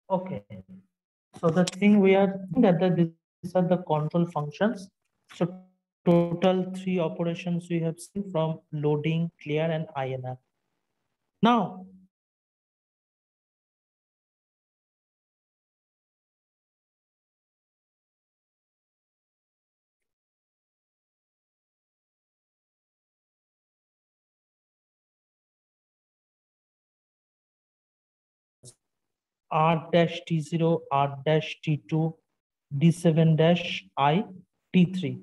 Okay. So the thing we are that these are the control functions. So total 3 operations we have seen from loading, clear, and INR. Now R dash T0, R dash T2, D7 dash I, T3.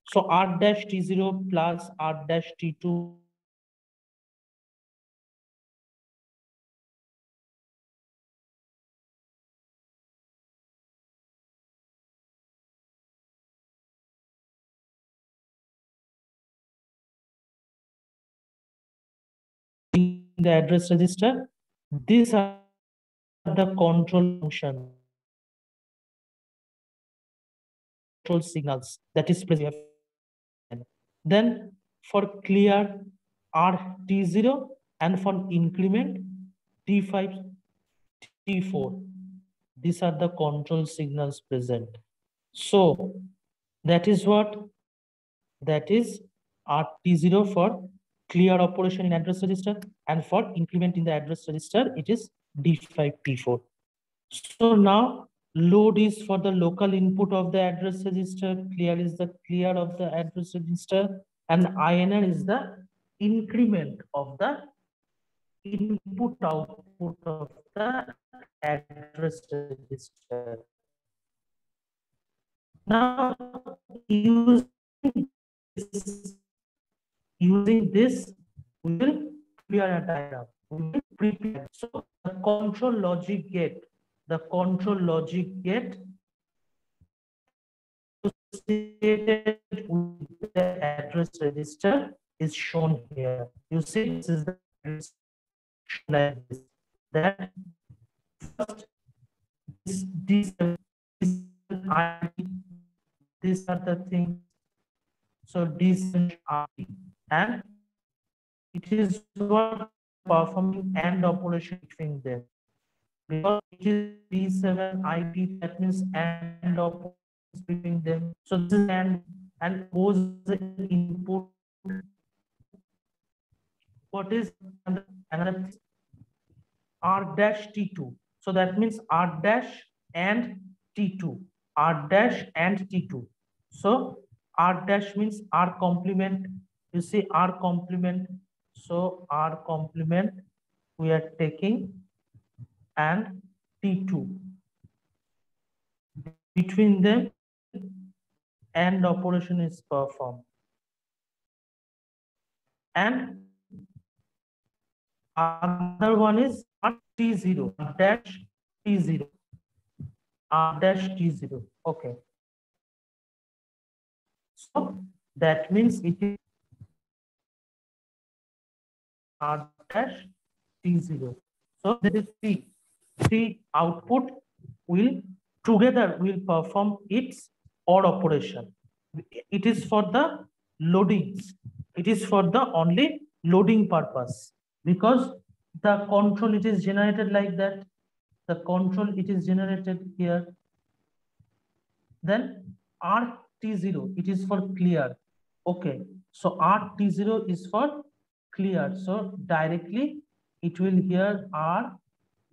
So R dash T0 plus R dash T2 in the address register. These are the control functions, control signals that is present. Then for clear RT0 and for increment T5, T4. These are the control signals present. So that is what? That is RT0 for clear operation in address register, and for increment in the address register, it is D5, T4. So now load is for the local input of the address register, clear is the clear of the address register, and INR is the increment of the input output of the address register. Now using this, we will prepare a diagram. We will prepare. So the control logic gate associated with the address register is shown here. You see, this is the address like this. That first these these are the things. So this and it is what performing AND operation between them. Because it is D7 IP, that means AND operation between them. So this is and goes the input. What is another R dash T2? So that means R dash and T2. R dash and T2. So R dash means R complement. You see R complement. So R complement we are taking and T2. Between them, AND operation is performed. And other one is T0, dash T0, R dash T0. Okay. So that means it is R dash T0. So this is three output will together will perform its OR operation. It is for the loading. It is for the only loading purpose, because the control it is generated like that. The control it is generated here. Then RT0, it is for clear. Okay, so R T0 is for clear. So directly it will here R,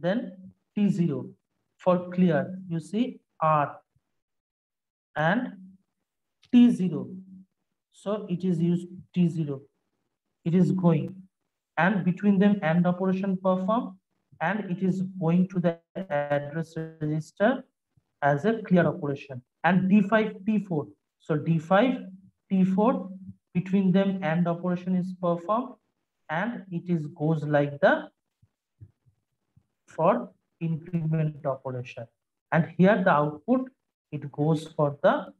then T0 for clear. You see R and T0. So it is used T0. It is going. And between them AND operation perform, and it is going to the address register as a clear operation. And D5 T4. So D5 T4, between them AND operation is performed, and it is goes like the for increment operation. And here the output, it goes for the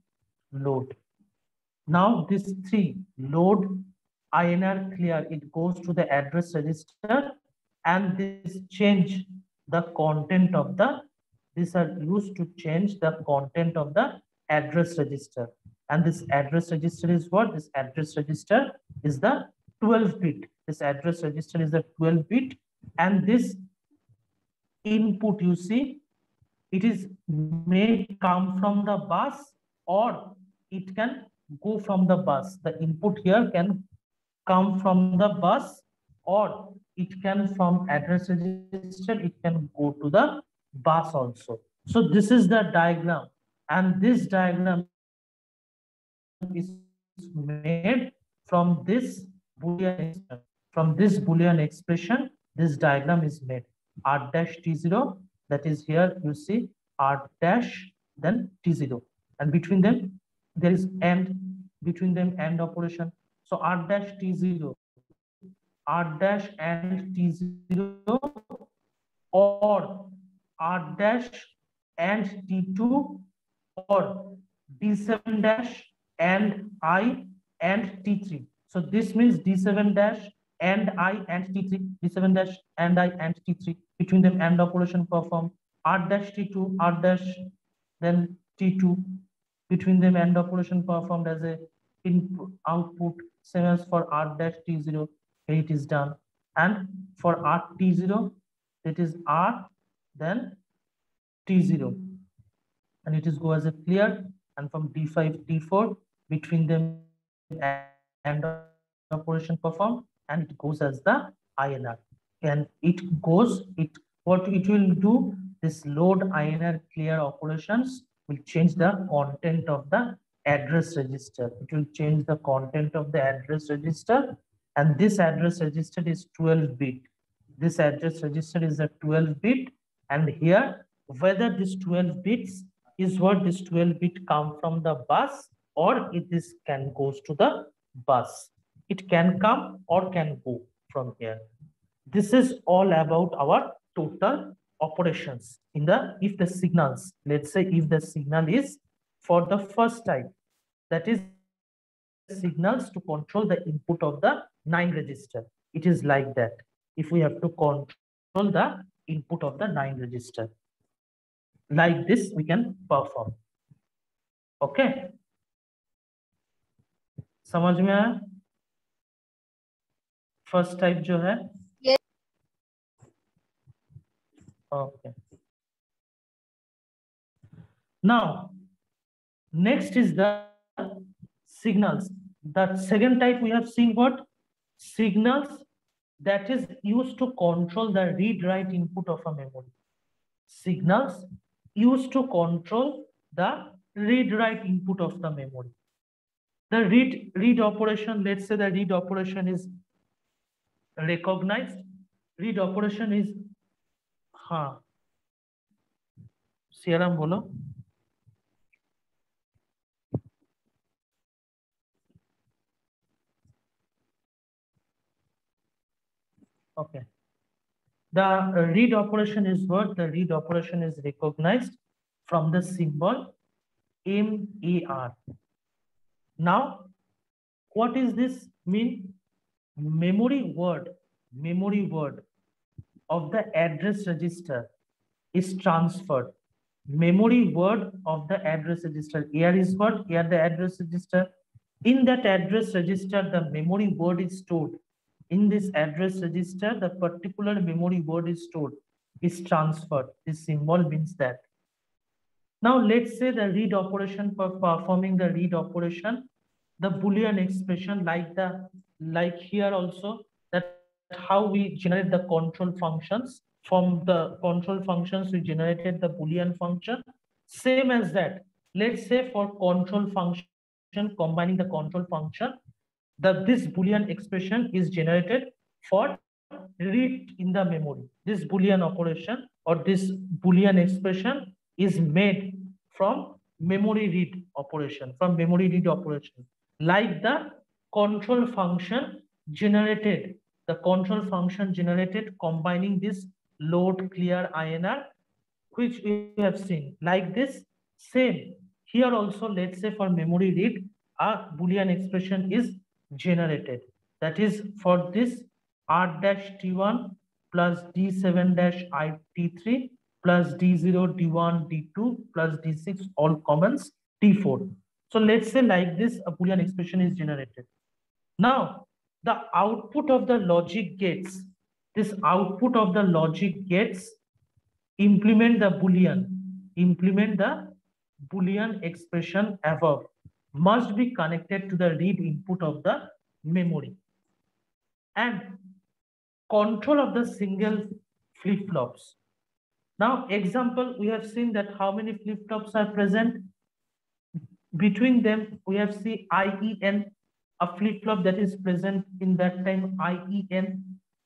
load. Now this 3 load INR clear, it goes to the address register, and this change the content of the, these are used to change the content of the address register. And this address register is what? This address register is the 12 bit. This address register is the 12 bit, and this input, you see, it is may come from the bus, or it can go from the bus. The input here can come from the bus, or it can from address register, it can go to the bus also. So this is the diagram, and this diagram is made from this Boolean expression. From this Boolean expression, this diagram is made. R dash T0, that is here you see R dash, then T0, and between them there is AND, between them AND operation. So R dash T0, R dash and T0, or R dash and T2, or D7 dash and I and T3. So this means D7 dash and I and T3, D7 dash and I and T3, between them AND operation perform. R dash T2, R dash, then T2, between them AND operation performed as a input output, same as for R dash T0, it is done. And for R T0, it is R, then T0, and it is go as a clear. And from D5 T4, between them AND operation performed, and it goes as the INR. And it goes, it what it will do, this load INR clear operations will change the content of the address register. It will change the content of the address register, and this address register is 12 bit. This address register is a 12 bit, and here whether this 12 bits is what, this 12 bit come from the bus, or if this can goes to the bus. It can come or can go from here. This is all about our total operations in the, if the signals, let's say if the signal is for the first type, that is signals to control the input of the 9 register. It is like that. If we have to control the input of the 9 register, like this we can perform. Okay, समझ में आया? First type जो है, okay. Now next is the signals. The second type we have seen what? Signals that is used to control the read-write input of a memory. Signals used to control the read-write input of the memory. The read operation, let's say the read operation is recognized. Read operation is, हाँ, सियाराम बोलो. Okay. The read operation is what? The read operation is recognized from the symbol MAR. Now, what is this mean? Memory word of the address register is transferred. Memory word of the address register. Here is what? Here the address register. In that address register, the memory word is stored. In this address register, the particular memory word is stored, is transferred. This symbol means that. Now let's say the read operation, for performing the read operation, the Boolean expression like here also, that how we generate the control functions. From the control functions, we generated the Boolean function. Same as that. Let's say for control function, combining the control function, this Boolean expression is generated for read in the memory. This Boolean operation or this Boolean expression is made from memory read operation, like the control function generated, combining this load clear INR, which we have seen like this. Same here also, let's say for memory read, a Boolean expression is generated. That is for this R dash T1 plus D7 dash T3 plus D0, D1, D2 plus D6, all commons, T4. So let's say like this, a Boolean expression is generated. Now, the output of the logic gates, implement the Boolean expression above, must be connected to the read input of the memory. And control of the single flip-flops. Now, example, we have seen that how many flip-flops are present. Between them, we have seen IEN, a flip-flop that is present in that time, IEN.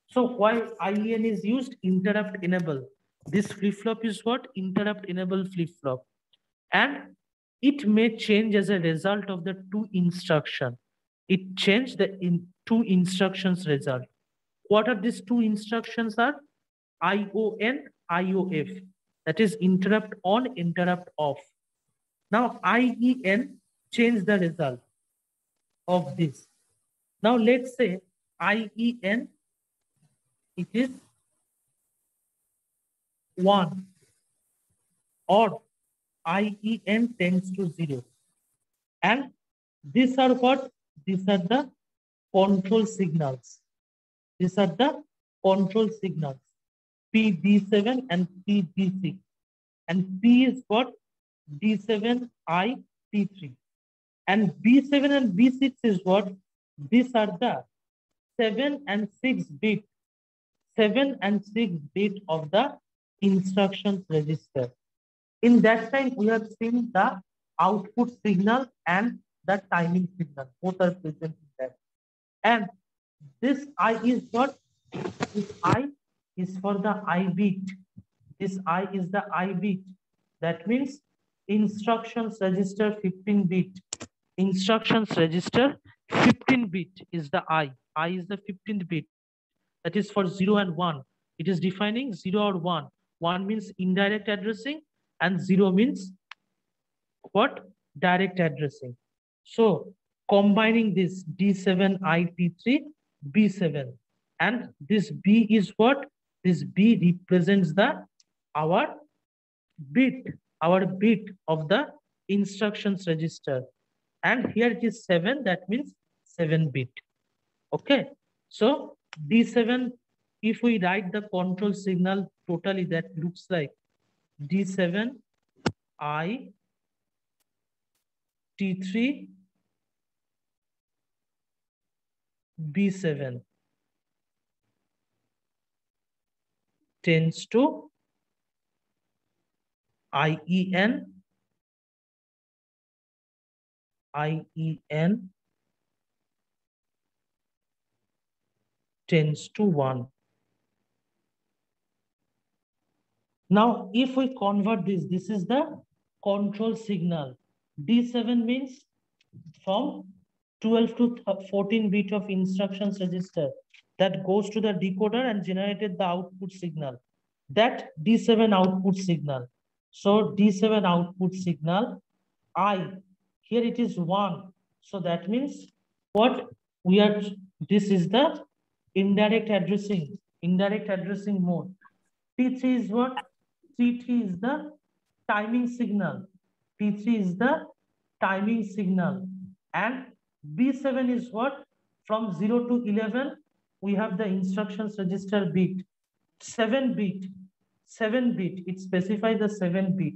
So why IEN is used? Interrupt enable. This flip-flop is what? Interrupt enable flip-flop. And it may change as a result of the two instruction. It changed the two instructions result. What are these two instructions are? ION, IOF. That is interrupt on, interrupt off. Now IEN change the result of this. Now let's say IEN, it is 1 or IEN tends to 0. And these are what? These are the control signals. These are the control signals. PD7 and PD6. And P is what? D7, I, T3. And B7 and B6 is what? These are the 7 and 6 bit of the instructions register. In that time, we have seen the output signal and the timing signal. Both are present in that. And this I is what? This I is for the I bit. This I is the I bit. That means instructions register 15 bit. Instructions register 15 bit is the I. I is the 15th bit. That is for 0 and 1. It is defining 0 or 1. 1 means indirect addressing and 0 means what? Direct addressing. So combining this D7, IT3, B7. And this B is what? This B represents our bit of the instructions register. And here it is 7, that means 7 bit. Okay. So D7, if we write the control signal totally, that looks like D7, I, T3, B7 tends to IEN tends to 1. Now, if we convert this is the control signal. D7 means from 12 to 14 bit of instructions register that goes to the decoder and generated the output signal. That D7 output signal. So D7 output signal, I, here it is 1. So that means what we are, this is the indirect addressing mode. T3 is what? T3 is the timing signal. T3 is the timing signal. And B7 is what? From 0 to 11, we have the instructions register bit. 7 bit. It specifies the 7 bit.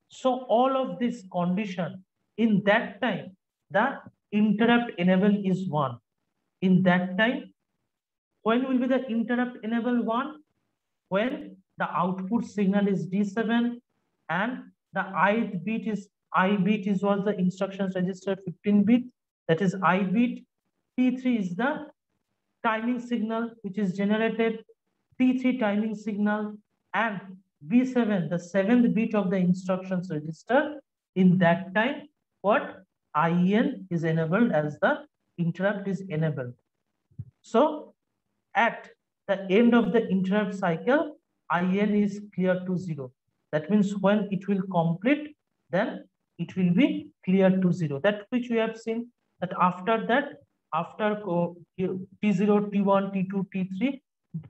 So all of this condition, in that time, the interrupt enable is 1. In that time, when will be the interrupt enable 1? When the output signal is D7 and the ith bit is I bit is was the instructions register 15 bit, that is I bit. T3 is the timing signal which is generated, T3 timing signal, and B7 the 7th bit of the instructions register. In that time, what IN is enabled as the interrupt is enabled. So at the end of the interrupt cycle, IN is clear to 0. That means when it will complete, then it will be clear to 0. That which we have seen that after that, after T0, T1, T2, T3,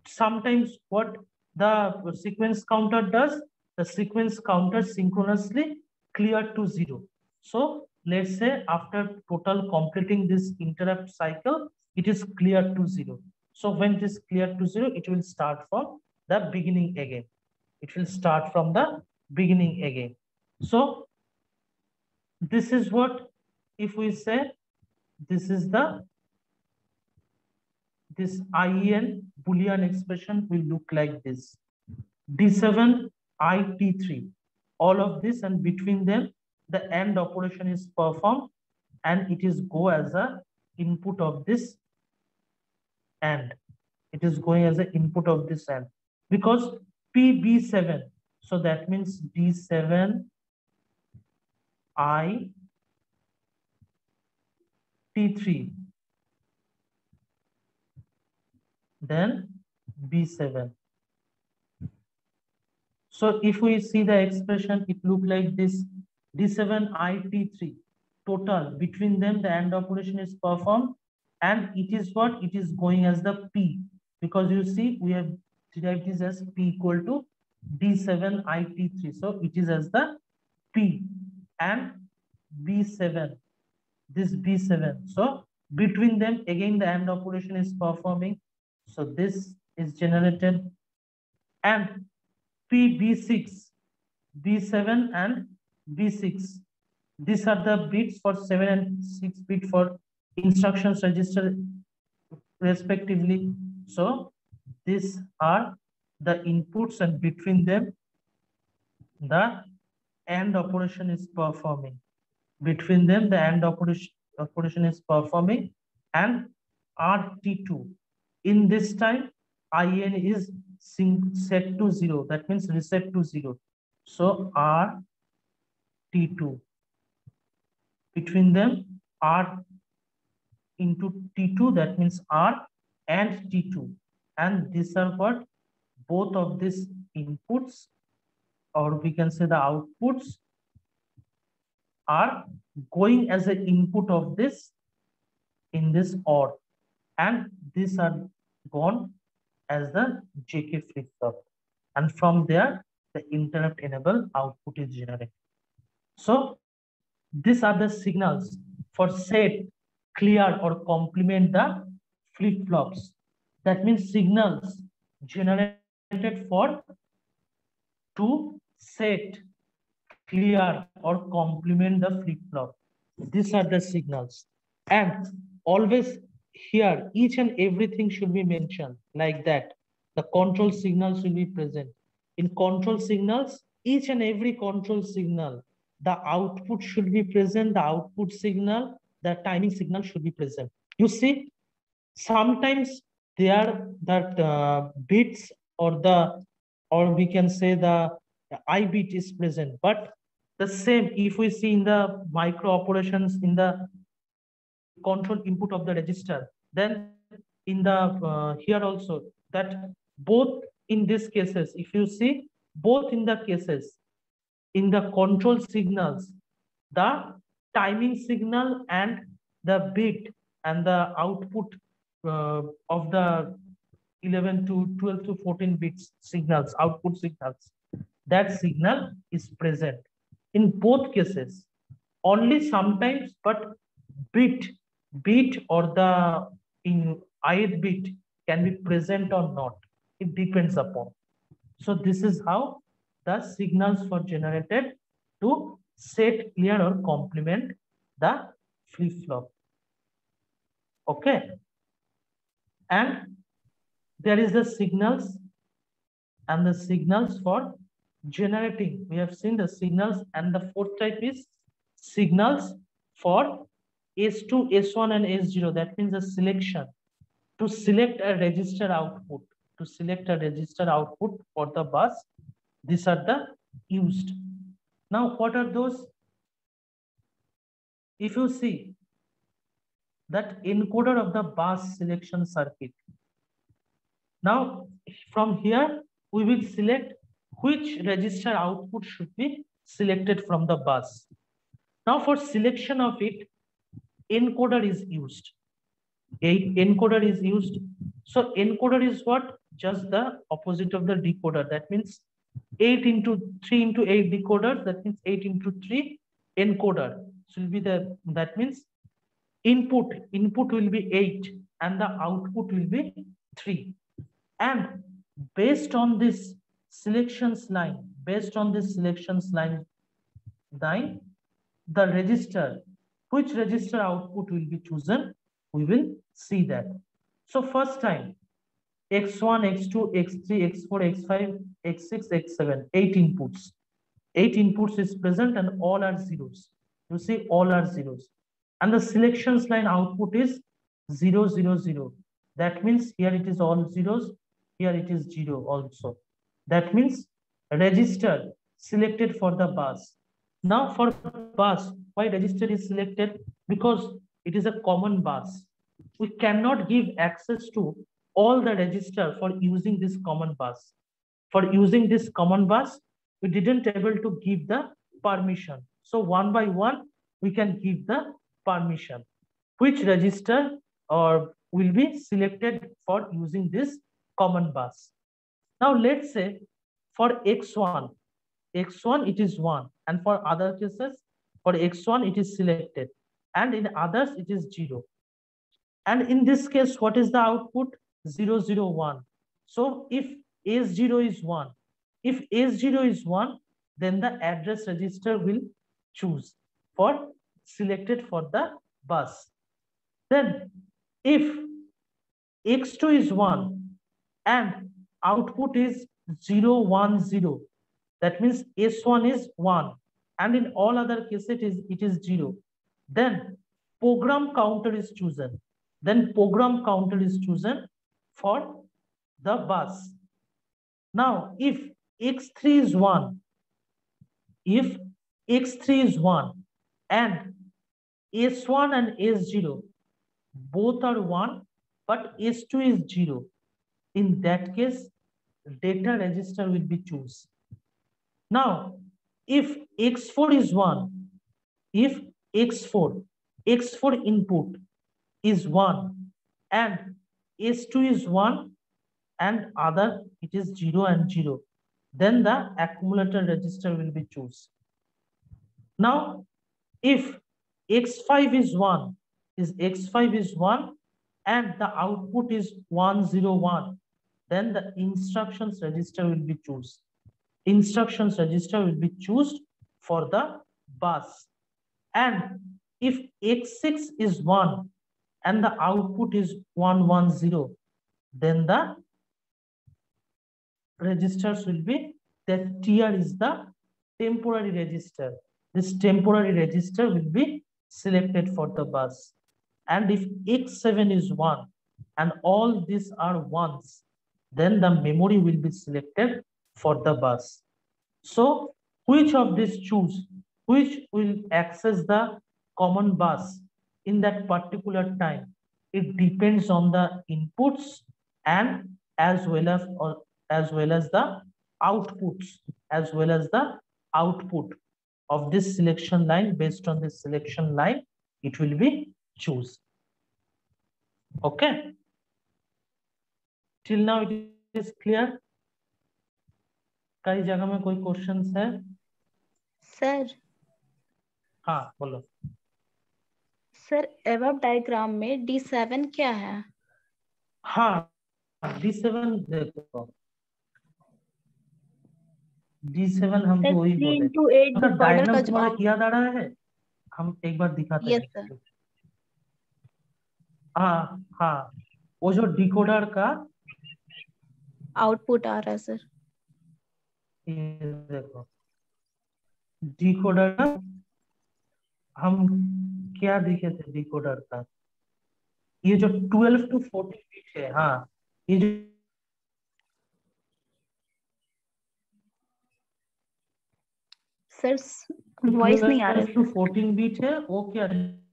sometimes what the sequence counter does, the sequence counter synchronously clear to 0. So let's say after total completing this interrupt cycle, it is clear to 0. So when it is clear to 0, it will start from the beginning again. It will start from the beginning again. So this is what, if we say, this is this IN Boolean expression will look like this. D7, I, T3. All of this, and between them, the AND operation is performed, and it is go as a input of this AND. It is going as an input of this AND. Because PB7, so that means D7, I, T3, then B7. So if we see the expression, it look like this: D7, I, T3. Total between them, the AND operation is performed, and it is what? It is going as the P, because you see we have derived this as P equal to D7, I, T3. So it is as the P, and B7, this B7. So between them, again, the AND operation is performing. So this is generated, and PB6, B7 and B6. These are the bits for 7 and 6 bit for instructions register respectively. So these are the inputs, and between them, the AND operation is performing. Between them, the AND operation is performing, and RT2. In this time, IN is set to 0. That means reset to 0. So RT2. Between them, R into T2, that means R and T2. And these are what? Both of these inputs, or we can say the outputs, are going as an input of this in this OR, and these are gone as the JK flip-flop, and from there the interrupt enable output is generated. So these are the signals for set, clear, or complement the flip-flops. That means signals generated for to set, clear, or complement the flip-flop. These are the signals. And always here, each and everything should be mentioned like that. The control signals will be present. In control signals, each and every control signal, the output should be present, the output signal, the timing signal should be present. You see, sometimes there that bits or we can say the I bit is present, but the same, if we see in the micro operations in the control input of the register, then in the here also, that both in these cases, if you see both in the cases, in the control signals, the timing signal and the bit and the output of the 11 to 12 to 14 bits signals, output signals, that signal is present in both cases. Only sometimes, but bit or the in ith bit can be present or not. It depends upon. So this is how the signals were generated to set, clear, or complement the flip-flop. Okay, and there is the signals and the signals for generating. We have seen the signals, and the fourth type is signals for S2, S1 and S0. That means the selection to select a register output. To select a register output for the bus, these are the used. Now, what are those? If you see that encoder of the bus selection circuit. Now, from here, we will select which register output should be selected from the bus. Now, for selection of it, encoder is used. A encoder is used. So, encoder is what? Just the opposite of the decoder. That means 8 into 3 into 8 decoder. That means 8 into 3 encoder. So, will be that means input will be 8 and the output will be 3. And based on this selections line, the register, which register output will be chosen, we will see that. So first time, X1, X2, X3, X4, X5, X6, X7, 8 inputs. 8 inputs is present and all are zeros. You see, all are zeros. And the selections line output is 0, 0, 0. That means here it is all zeros. Here it is 0 also. That means register selected for the bus. Now for bus, why register is selected? Because it is a common bus. We cannot give access to all the register for using this common bus. For using this common bus, we didn't able to give the permission. So one by one, we can give the permission. Which register or will be selected for using this common bus. Now let's say for X1 it is 1, and for other cases for X1 it is selected, and in others it is 0. And in this case, what is the output? 0, 0, 1. So if S0 is 1, then the address register will choose for selected for the bus. Then if X2 is 1 and output is 0, 1, 0, that means S1 is 1 and in all other cases it is 0. Then program counter is chosen. For the bus. Now, if X3 is 1, and S1 and S0 both are 1, but S2 is 0, in that case, data register will be chosen. Now, if X4 is 1, if X4 input is 1 and S2 is 1 and other it is 0 and 0, then the accumulator register will be chosen. Now, if X5 is 1 and the output is 101, then the instructions register will be chosen. Instructions register will be chosen for the bus. And if X6 is 1 and the output is 110, then the registers will be, that TR is the temporary register. This temporary register will be selected for the bus. And if X7 is 1 and all these are ones, then the memory will be selected for the bus. So which of these choose, which will access the common bus in that particular time? It depends on the inputs and as well as the outputs, of this selection line. Based on this selection line, it will be choose. Okay, till now it is clear? कई जगह में कोई questions है? Sir हाँ बोलो। Sir above diagram में D7 क्या है? हाँ D7 देखो, D7 हम तो वही बोले। 3x8 डायग्राम तुम्हारा याद आ रहा है? हम एक बार दिखाते हैं। Yes sir. हाँ हाँ, वो जो डिकोडर का, आउटपुट आ रहा है सर। ये देखो डिकोडर का हम क्या देखे थे डिकोडर का, ये जो 12 to 14 बीट है, हाँ ये जो सर वॉइस नहीं आ रहा 12 है to सर। 14 बीट है वो क्या है?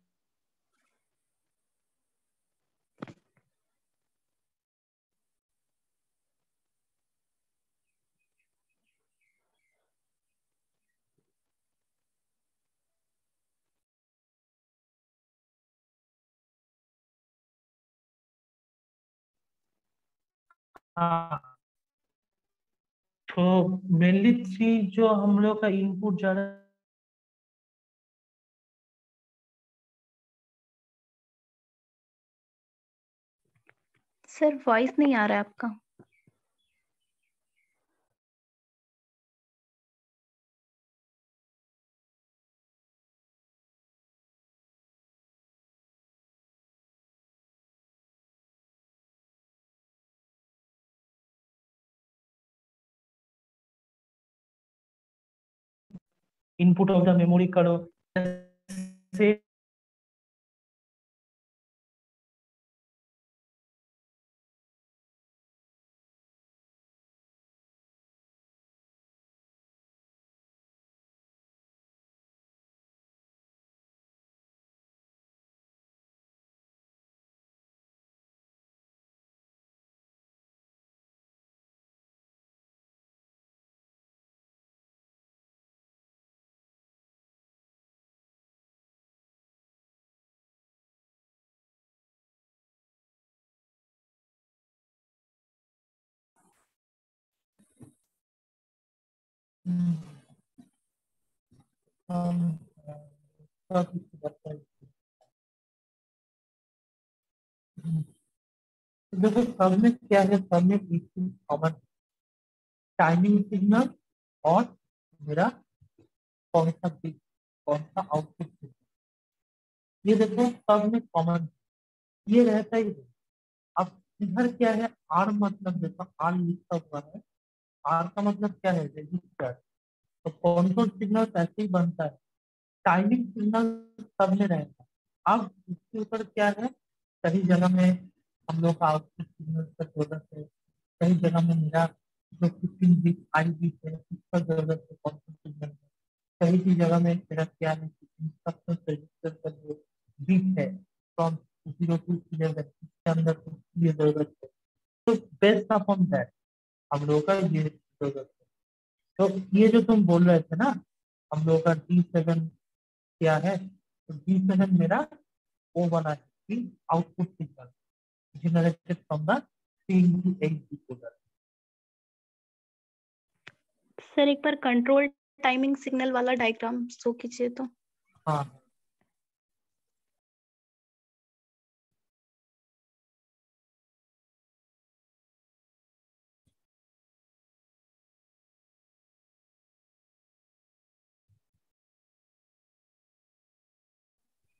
हाँ, तो मेनली थ्री जो हम लोग का इनपुट जा रहा है, सर वॉइस नहीं आ रहा है आपका। इनपुट ऑफ द मेमोरी करो से हम, सब कुछ बताइए। देखो सब में क्या है, सब में एक चीज कॉमन, टाइमिंग सिग्नल और मेरा कौन सा बिट, कौन सा आउटपुट, ये देखो सब में कॉमन, ये रहता ही है। अब इधर क्या है, आर मतलब देखो आर लिखा हुआ है, आर का मतलब क्या है, रजिस्टर। तो कंट्रोल सिग्नल ऐसे ही बनता है, टाइमिंग सिग्नल सब में रहता है। अब इसके ऊपर क्या है, कई जगह में हम लोग का आउटपुट सिग्नल का जरूरत है, कई जगह में मेरा जो 15 बिट आई बिट है उसका जरूरत है कंट्रोल सिग्नल में, कहीं की जगह में मेरा क्या है कि इंस्ट्रक्शन रजिस्टर का जो बिट है फ्रॉम 0 to 11 इसके अंदर उसकी ये जरूरत है। तो बेस्ट अपॉन दैट हम लोग का ये जरूरत है। तो ये जो तुम बोल रहे थे ना, हम लोग का D7 क्या है, तो D7 मेरा वो बना है कि output signal generated from the 3 to 8 decoder. Sir एक बार कंट्रोल टाइमिंग सिग्नल वाला डायग्राम शो कीजिए तो। हाँ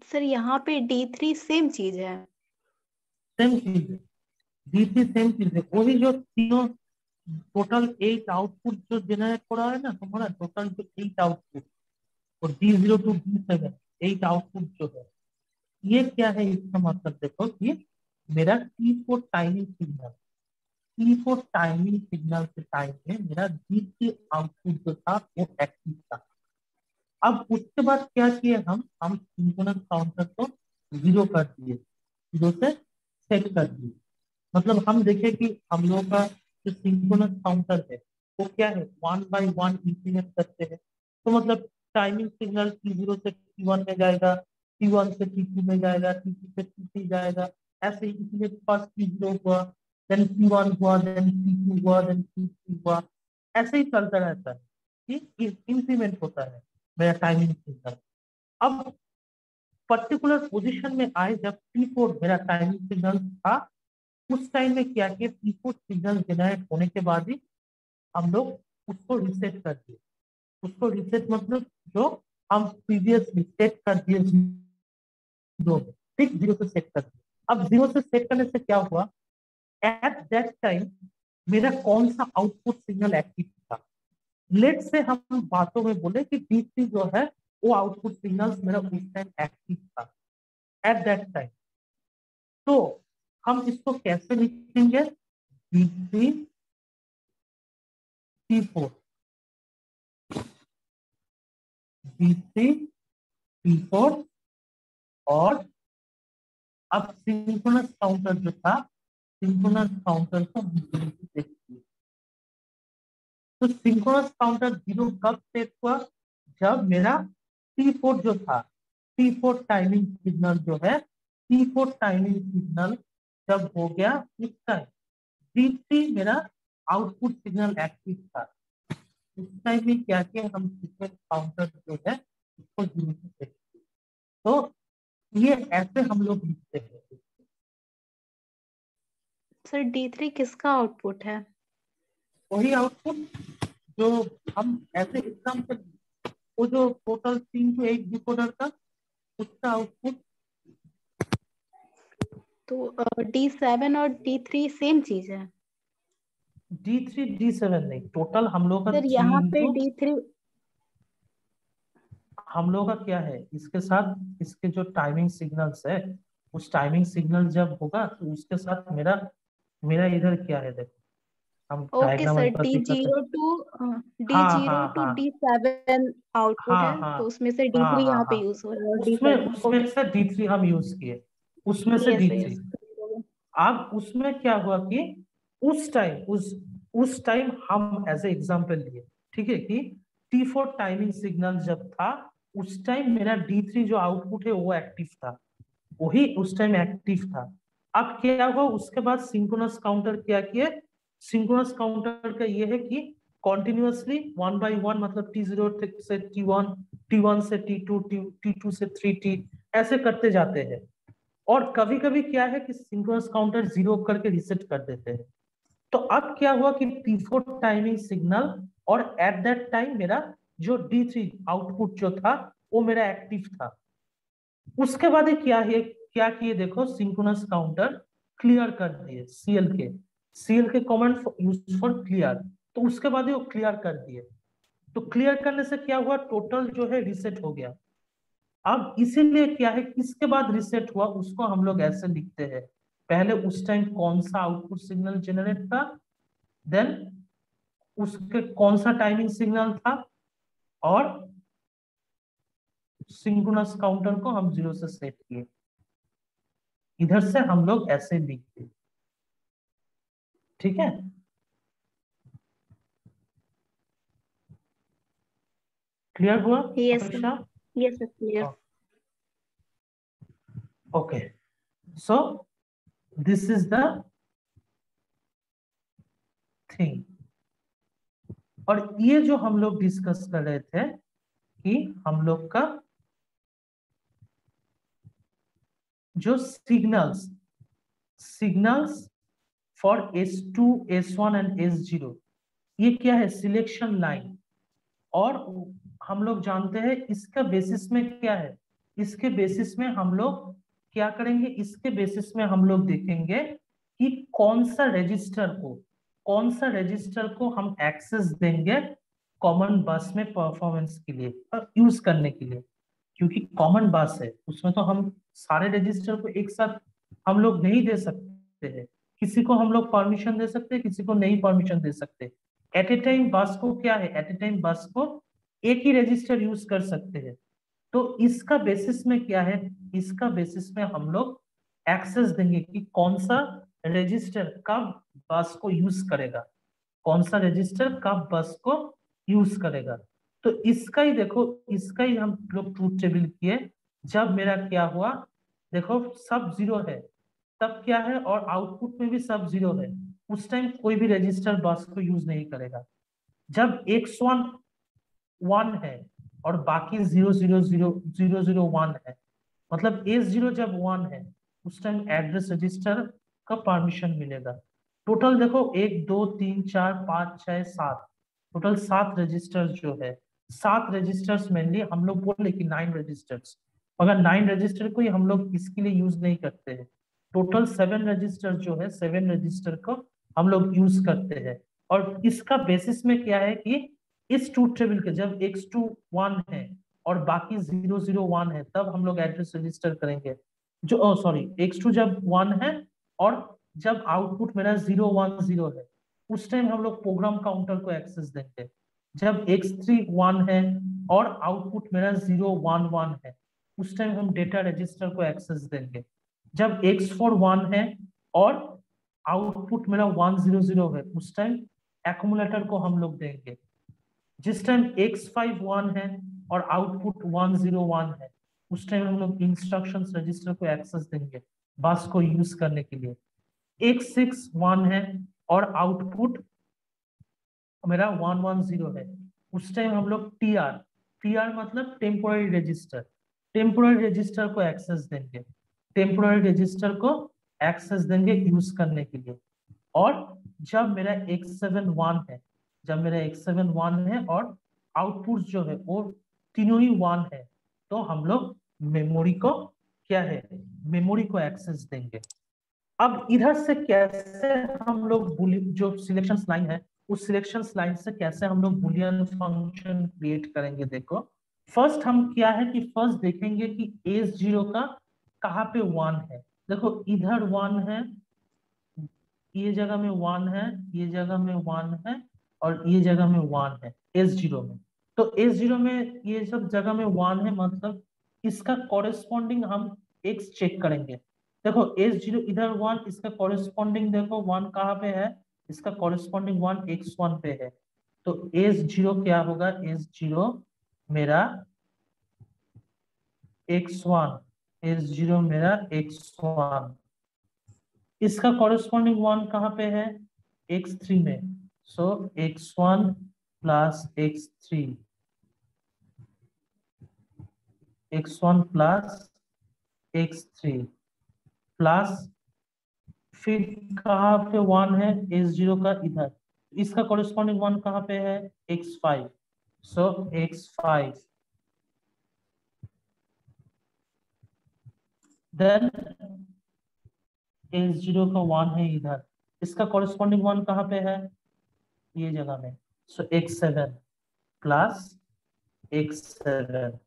सर यहाँ पे D3 सेम चीज है। सेम चीज है, D3 सेम चीज है, वही जो तीनों टोटल 8 आउटपुट जो जनरेट हो रहा है ना तुम्हारा, टोटल जो 8 आउटपुट, और D0 to D7 8 आउटपुट जो है, ये क्या है, इसका मतलब देखो कि मेरा T4 timing signal, T4 timing signal के टाइम में मेरा D3 आउटपुट जो था वो एक्टिव था। अब उसके बाद क्या किए हम सिंक्रोनस काउंटर को जीरो कर दिए, जीरो से सेट कर दिए। मतलब हम देखे कि हम लोग का जो सिंक्रोनस काउंटर है वो क्या है, 1 by 1 इंक्रीमेंट करते हैं। तो मतलब टाइमिंग सिग्नल T0 से T1 में जाएगा, T1 से T2 में जाएगा, T2 से T3 जाएगा, ऐसे इंक्रीमेंट फर्स्ट T0 हुआ, देन T1 हुआ, देन T2 हुआ, देन T3 हुआ, ऐसे ही चलता रहता है, ठीक इंक्रीमेंट होता है मेरा टाइमिंग सिग्नल। अब पर्टिकुलर पोजीशन में आए जब T4 मेरा टाइमिंग सिग्नल था, उस टाइम में क्या किया, P4 सिग्नल जनरेट होने के बाद ही हम लोग उसको रिसेट कर दिए। उसको रिसेट मतलब जो हम प्रीवियस सेट कर दिए जीरो, ठीक जीरो से सेट कर दिए। अब 0 से सेट करने से क्या हुआ, एट दैट टाइम मेरा कौन सा आउटपुट सिग्नल एक्टिव था। लेट से हम बातों में बोले कि D3 जो है वो आउटपुट सिग्नल मेरा उस टाइम एक्टिव था एट दैट टाइम। तो हम इसको कैसे लिखेंगे, D3 T4, D3 T4, और अब सिंक्रोनस काउंटर जो था, सिंक्रोनस काउंटर को देखिए। तो सिंक्रोनस काउंटर 0 कब सेट हुआ, जब मेरा T4 जो था, T4 टाइमिंग सिग्नल जो है, T4 टाइमिंग सिग्नल जब हो गया उस टाइम D3 मेरा आउटपुट सिग्नल एक्टिव था। उस टाइम में क्या किया, हम सीक्वेंस काउंटर जो है उसको 0 से सेट किया। तो ये ऐसे हम लोग लिखते हैं। सर D3 किसका आउटपुट है? वही आउटपुट जो हम ऐसे एग्जाम्पल, वो जो टोटल 3 to 8 डिकोडर का, उसका आउटपुट। तो D7 और D3 सेम चीज है? D3 D7 नहीं, टोटल हम लोग का सर 3 यहाँ पे इंटू, D3, हम लोग का क्या है इसके साथ, इसके जो टाइमिंग सिग्नल्स है, उस टाइमिंग सिग्नल जब होगा तो उसके साथ मेरा मेरा इधर क्या है, देखो हम ओके डायग्राम सर, पर दिखाते हैं। D0 टू डी हाँ जीरो हाँ टू हाँ D7 आउटपुट हाँ है, हाँ तो उसमें से हाँ D3 हाँ यहाँ पे हाँ, यूज हो रहा है और उसमें D7। उसमें ओके, से D3 हम यूज किए, उसमें से यस D3। यस। अब उसमें क्या हुआ कि उस टाइम उस टाइम हम एज ए एग्जांपल लिए, ठीक है, कि T4 टाइमिंग सिग्नल जब था उस टाइम मेरा D3 जो आउटपुट है वो एक्टिव था, वही उस टाइम एक्टिव था। अब क्या हुआ उसके बाद सिंक्रोनस काउंटर क्या किए, सिंक्रोनस काउंटर का ये है कि कॉन्टिन्यूअसली 1 by 1, मतलब T0 से T1, T1 से T2, T2 से 3T, ऐसे करते जाते हैं। और कभी कभी क्या है कि सिंक्रोनस काउंटर 0 करके रिसेट कर देते हैं। तो अब क्या हुआ कि T4 टाइमिंग सिग्नल और एट दैट टाइम मेरा जो D3 आउटपुट जो था वो मेरा एक्टिव था। उसके बाद ये क्या किए देखो, सिंक्रोनस काउंटर क्लियर कर दिए, सीएल के कमांड यूज फॉर क्लियर। तो उसके बाद वो क्लियर कर दिए। तो क्लियर करने से क्या हुआ, टोटल जो है रिसेट हो गया। अब इसीलिए क्या है, किसके बाद रिसेट हुआ उसको हम लोग ऐसे लिखते हैं, पहले उस टाइम कौन सा आउटपुट सिग्नल जनरेट था, देन उसके कौन सा टाइमिंग सिग्नल था, और सिंक्रोनस काउंटर को हम 0 से सेट किए। इधर से हम लोग ऐसे लिखते, ठीक है। क्लियर हुआ यस सर, अपेक्षा? Yes sir, clear. Okay, so this is the thing. और ये जो हम लोग डिस्कस कर रहे थे कि हम लोग का जो signals for S2, S1 and S0, ये क्या है, सिलेक्शन लाइन। और हम लोग जानते हैं इसका बेसिस में क्या है, इसके बेसिस में हम लोग क्या करेंगे, इसके बेसिस में हम लोग देखेंगे कि कौन सा रजिस्टर को हम एक्सेस देंगे कॉमन बस में परफॉर्मेंस के लिए और यूज करने के लिए। क्योंकि कॉमन बस है उसमें तो हम सारे रजिस्टर को एक साथ हम लोग नहीं दे सकते हैं, किसी को हम लोग परमिशन दे सकते हैं, किसी को नहीं परमिशन दे सकते। एट ए टाइम बस को क्या है, एट ए टाइम बस को एक ही रजिस्टर यूज कर सकते हैं। तो इसका बेसिस में क्या है, इसका बेसिस में हम लोग एक्सेस देंगे कि कौन सा रजिस्टर कब बस को यूज करेगा, कौन सा रजिस्टर कब बस को यूज करेगा। तो इसका ही देखो, इसका ही हम लोग ट्रूथ टेबल किए। जब मेरा क्या हुआ, देखो सब 0 है तब क्या है, और आउटपुट में भी सब 0 है, उस टाइम कोई भी रजिस्टर बस को यूज नहीं करेगा। जब X1 1 है और बाकी 0 0 0 0 0 1 है, मतलब S0 जब 1 है उस टाइम एड्रेस रजिस्टर का परमिशन मिलेगा। टोटल देखो 1 2 3 4 5 6 7, टोटल 7 रजिस्टर्स जो है, 7 रजिस्टर्स मेनली हम लोग बोले कि 9 रजिस्टर्स, मगर 9 रजिस्टर को ही हम लोग इसके लिए यूज नहीं करते हैं। टोटल 7 रजिस्टर जो है 7 रजिस्टर को हम लोग यूज करते हैं। और इसका बेसिस में क्या है कि इस ट्रूथ टेबल के जब x2 1 है और बाकी 0 0 1 है तब हम लोग एड्रेस रजिस्टर करेंगे। जो सॉरी x2 जब 1 है और जब आउटपुट मेरा 0 1 0 है उस टाइम हम लोग प्रोग्राम काउंटर को एक्सेस देंगे। जब x3 1 है और आउटपुट मेरा 0 1 1 है उस टाइम हम डेटा रजिस्टर को एक्सेस देंगे। जब x4 1 है और आउटपुट मेरा 1 0 0 है उस टाइम एक्यूमुलेटर को हम लोग देंगे। जिस टाइम x5 1 है और आउटपुट 1 0 1 है उस टाइम हम लोग इंस्ट्रक्शंस रजिस्टर को एक्सेस देंगे बस को यूज करने के लिए। x6 1 है और आउटपुट मेरा 1 1 0 है उस टाइम हम लोग टीआर मतलब टेम्पोररी रजिस्टर को एक्सेस देंगे। टेम्पोररी रजिस्टर को एक्सेस देंगे यूज करने के लिए। और जब मेरा x7 1 है जब मेरा x7 1 है और आउटपुट जो है वो तीनों ही 1 है तो हम लोग मेमोरी को क्या है मेमोरी को एक्सेस देंगे। अब इधर से कैसे हम लोग जो सिलेक्शन लाइन है उस सिलेक्शन लाइन से कैसे हम लोग बुलियन फंक्शन क्रिएट करेंगे। देखो फर्स्ट हम क्या है कि फर्स्ट देखेंगे कि S0 का कहाँ पे 1 है। देखो इधर 1 है, ये जगह में 1 है, ये जगह में 1 है और ये जगह में 1 है S0 में। तो S0 में ये सब जगह में 1 है मतलब इसका कॉरेस्पॉन्डिंग हम x चेक करेंगे। देखो S0 इधर 1, इसका कॉरेस्पॉन्डिंग देखो 1 कहाँ पे है, इसका कॉरेस्पॉन्डिंग 1 x1 पे है। तो S0 क्या होगा, S0 मेरा x1, S0 मेरा x1, इसका कॉरेस्पॉन्डिंग 1 कहाँ पे है, x3 में। सो x1 plus x3, x1 plus x3 plus फिर कहाँ पे 1 है S0 का इधर, इसका कॉरेस्पॉन्डिंग 1 कहाँ पे है x5। सो x5 देन S0 का 1 है इधर, इसका कॉरेस्पॉन्डिंग 1 कहाँ पे है ये जगह में। सो x7 प्लस x7।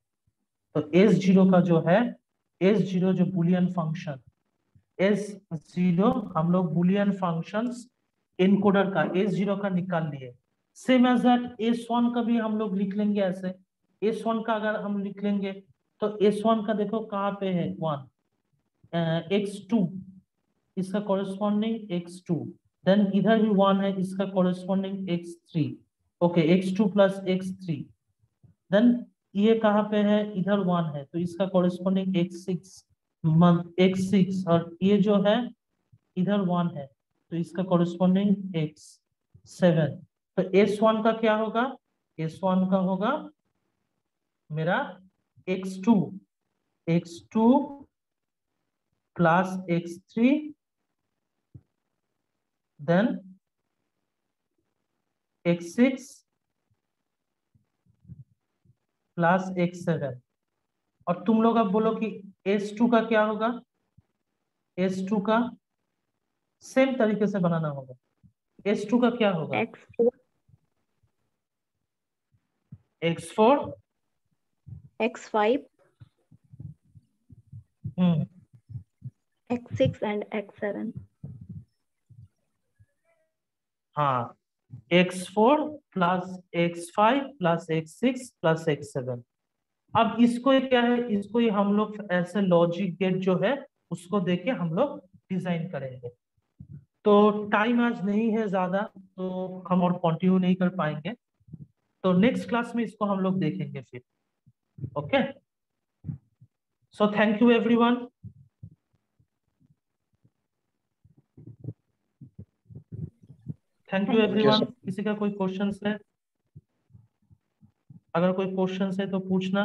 तो S0 का जो है S0 जो बुलियन फंक्शन S0 हम लोग बुलियन फंक्शंस इनकोडर का S0 का निकाल लिए। सेम एज दैट S1 का भी हम लोग लिख लेंगे ऐसे। S1 का अगर हम लिख लेंगे तो S1 का देखो कहाँ पे है 1, x2, इसका कॉरेस्पॉन्डिंग x2, देन इधर भी 1 है, इसका corresponding x3। Okay x2 plus x3, then ये कहाँ पे है इधर 1 है तो इसका कॉरेस्पॉन्डिंग x6 और ये जो है इधर 1 है तो इसका कॉरेस्पॉन्डिंग x7। तो S1 का क्या होगा, S1 का होगा मेरा x2 plus x3 then x6 plus x7। और तुम लोग अब बोलो कि S2 का क्या होगा, S2 का सेम तरीके से बनाना होगा। S2 का क्या होगा, x4 x4 x5 hmm x6 and x7। हाँ x4 plus x5 plus x6 plus x7। अब इसको क्या है, इसको ही हम लोग ऐसे लॉजिक गेट जो है उसको देके हम लोग डिजाइन करेंगे। तो टाइम आज नहीं है ज्यादा तो हम और कंटिन्यू नहीं कर पाएंगे, तो नेक्स्ट क्लास में इसको हम लोग देखेंगे फिर। Okay, so thank you everyone. Thank you thank thank you everyone. Sir. किसी का कोई क्वेश्चन है, अगर कोई क्वेश्चन है तो पूछना।